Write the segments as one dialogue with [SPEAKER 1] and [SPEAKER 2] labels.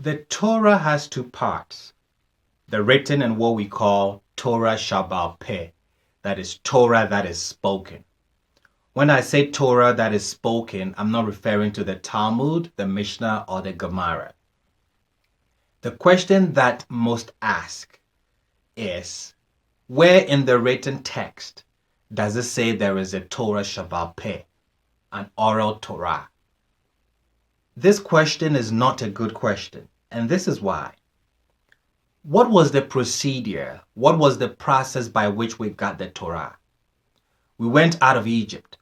[SPEAKER 1] The Torah has two parts, the written and what we call Torah Shabbal Peh, that is Torah that is spoken. When I say Torah that is spoken, I'm not referring to the Talmud, the Mishnah, or the Gemara. The question that most ask is, where in the written text does it say there is a Torah Shabbal Peh, an oral Torah? This question is not a good question, and this is why. What was the procedure? What was the process by which we got the Torah? We went out of Egypt.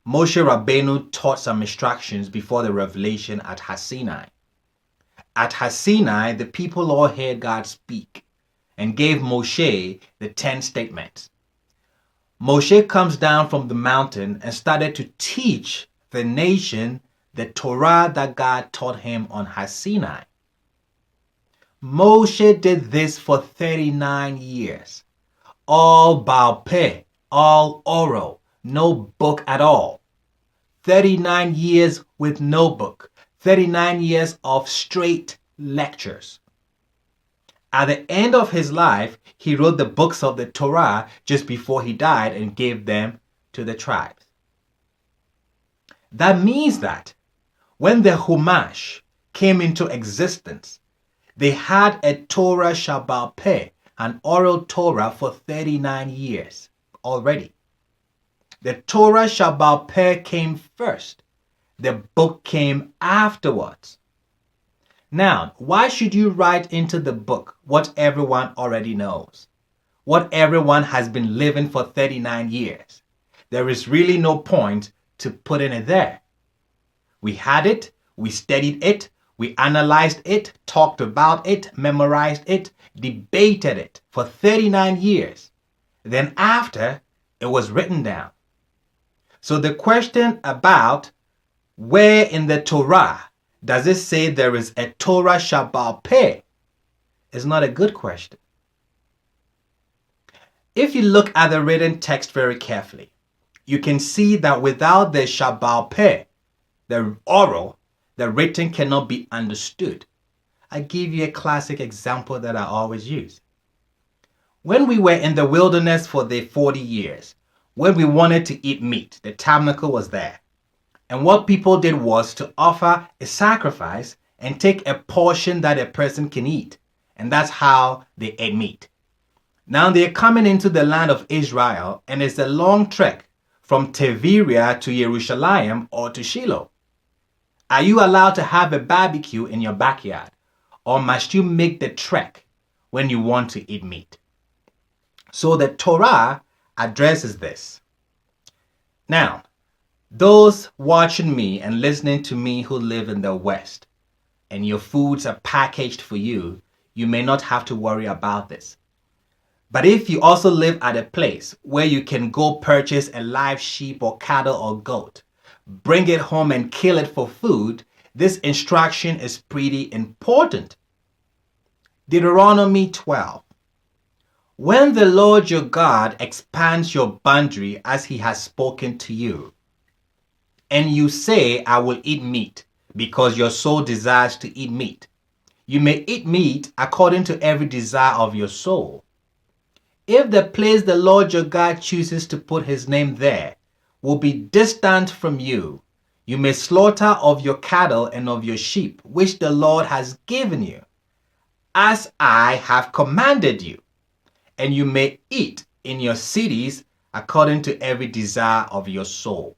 [SPEAKER 1] Moshe Rabbeinu taught some instructions before the revelation at Sinai. At Sinai, the people all heard God speak and gave Moshe the 10 statements. Moshe comes down from the mountain and started to teach the nation the Torah that God taught him on Sinai. Moshe did this for 39 years. All Baal Peh, all oral, no book at all. 39 years with no book. 39 years of straight lectures. At the end of his life, he wrote the books of the Torah just before he died and gave them to the tribes. That means that when the Chumash came into existence, they had a Torah Shabbal Peh, an oral Torah for 39 years already. The Torah Shabbal Peh came first. The book came afterwards. Now, why should you write into the book what everyone already knows? What everyone has been living for 39 years? There is really no point to putting it there. We had it, we studied it, we analyzed it, talked about it, memorized it, debated it for 39 years. Then after, it was written down. So the question about where in the Torah does it say there is a Torah Shabbal Peh is not a good question. If you look at the written text very carefully, you can see that without the Shabbal Peh, the oral, the written cannot be understood. I give you a classic example that I always use. When we were in the wilderness for the 40 years, when we wanted to eat meat, the tabernacle was there. And what people did was to offer a sacrifice and take a portion that a person can eat. And that's how they ate meat. Now they're coming into the land of Israel, and it's a long trek from Tiberia to Jerusalem or to Shiloh. Are you allowed to have a barbecue in your backyard, or must you make the trek when you want to eat meat? So the Torah addresses this. Now, those watching me and listening to me who live in the West, and your foods are packaged for you, you may not have to worry about this. But if you also live at a place where you can go purchase a live sheep or cattle or goat, bring it home and kill it for food, this instruction is pretty important. Deuteronomy 12. When the Lord your God expands your boundary as he has spoken to you, and you say, I will eat meat, because your soul desires to eat meat, you may eat meat according to every desire of your soul. If the place the Lord your God chooses to put his name there will be distant from you, you may slaughter of your cattle and of your sheep, which the Lord has given you, as I have commanded you, and you may eat in your cities according to every desire of your soul.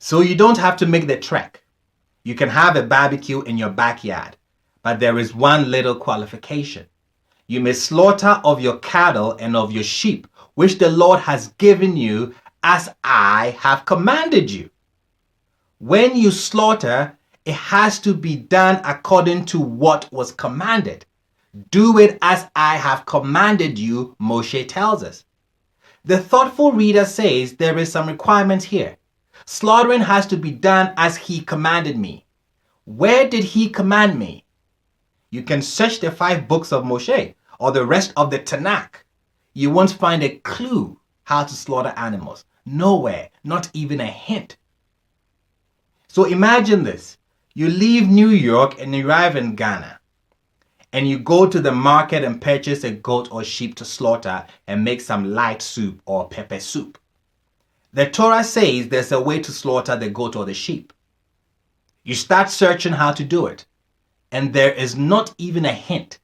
[SPEAKER 1] So you don't have to make the trek. You can have a barbecue in your backyard, but there is one little qualification. You may slaughter of your cattle and of your sheep, which the Lord has given you, as I have commanded you. When you slaughter, it has to be done according to what was commanded. Do it as I have commanded you, Moshe tells us. The thoughtful reader says there is some requirement here. Slaughtering has to be done as he commanded me. Where did he command me? You can search the 5 books of Moshe or the rest of the Tanakh. You won't find a clue how to slaughter animals. Nowhere, not even a hint. So imagine this. You leave New York and you arrive in Ghana, and you go to the market and purchase a goat or sheep to slaughter and make some light soup or pepper soup. The Torah says there's a way to slaughter the goat or the sheep. You start searching how to do it, and there is not even a hint.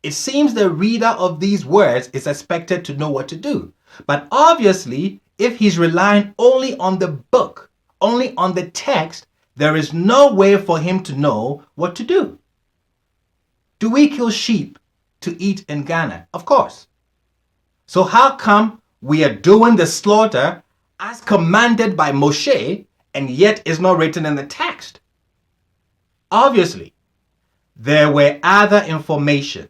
[SPEAKER 1] It seems the reader of these words is expected to know what to do. But obviously, if he's relying only on the book, only on the text, there is no way for him to know what to do. Do we kill sheep to eat in Ghana? Of course. So how come we are doing the slaughter as commanded by Moshe, and yet it's not written in the text? Obviously, there was other information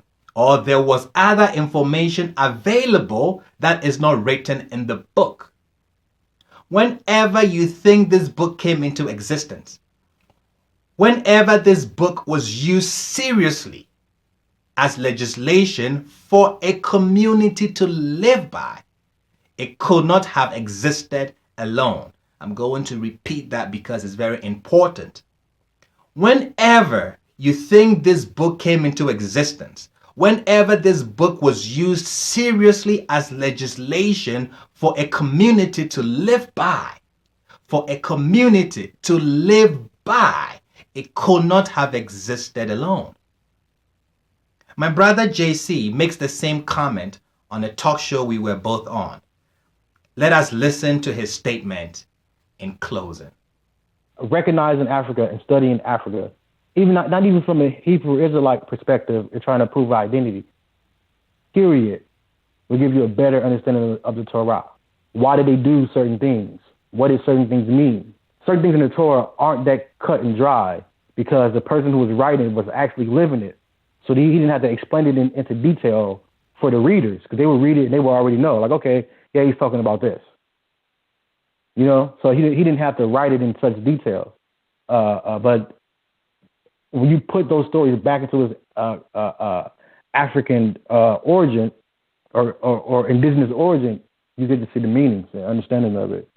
[SPEAKER 1] available that is not written in the book. Whenever you think this book came into existence, whenever this book was used seriously as legislation for a community to live by, it could not have existed alone. I'm going to repeat that because it's very important. Whenever you think this book came into existence, whenever this book was used seriously as legislation for a community to live by, it could not have existed alone. My brother JC makes the same comment on a talk show we were both on. Let us listen to his statement in closing.
[SPEAKER 2] Recognizing Africa and studying Africa, even not even from a Hebrew Israelite perspective, and trying to prove identity, period, will give you a better understanding of the Torah. Why did they do certain things? What did certain things mean? Certain things in the Torah aren't that cut and dry because the person who was writing was actually living it. So he didn't have to explain it into detail for the readers because they would read it and they would already know, like, okay, yeah, he's talking about this. You know, so he didn't have to write it in such detail. But when you put those stories back into his African origin or indigenous origin, you get to see the meanings and understanding of it.